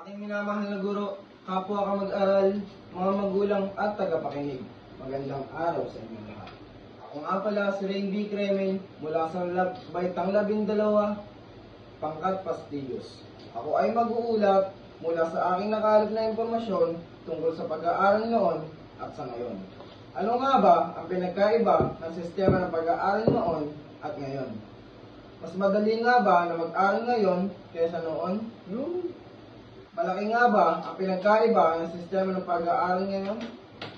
Aking minamahal na guro, kapwa ka mag-aral, mga magulang at tagapakinig. Magandang araw sa inyo lahat. Ako nga pala si Rain B. Kremen mula sa Baitang 12, Pangkat Pastillos. Ako ay mag-uulat mula sa aking nakalap na impormasyon tungkol sa pag-aaral noon at sa ngayon. Ano nga ba ang pinagkaiba ng sistema ng pag-aaral noon at ngayon? Mas madali nga ba na mag-aaral ngayon kaysa noon? Malaki nga ba ang pinagkaiba ng sistema ng pag-aaral ngayon?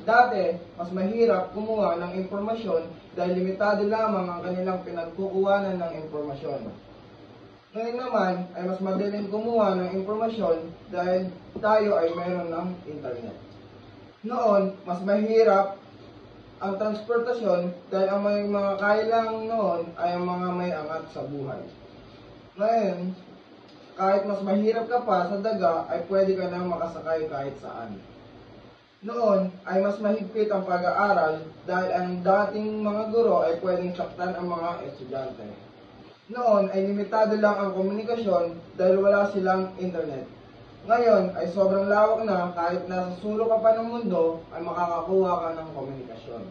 Dati, mas mahirap kumuha ng impormasyon dahil limitado lamang ang kanilang pinagkukuhanan ng impormasyon. Ngayon naman ay mas madaling kumuha ng impormasyon dahil tayo ay mayroon ng internet. Noon, mas mahirap ang transportasyon dahil ang may mga kailangan noon ay ang mga may angat sa buhay. Ngayon, kahit mas mahirap ka pa sa daga, ay pwede ka nang makasakay kahit saan. Noon ay mas mahigpit ang pag-aaral dahil ang dating mga guro ay pwedeng saktan ang mga estudyante. Noon ay limitado lang ang komunikasyon dahil wala silang internet. Ngayon ay sobrang lawak na kahit nasa sulok ka pa ng mundo ay makakakuha ka ng komunikasyon.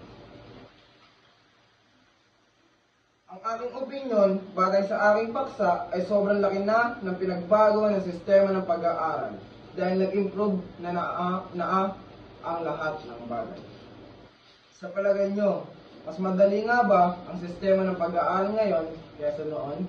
Ang aking opinyon, batay sa aking paksa, ay sobrang laki na ng pinagbago ng sistema ng pag-aaral dahil nag-improve na ang lahat ng bagay. Sa palagay nyo, mas madali nga ba ang sistema ng pag-aaral ngayon kaysa noon?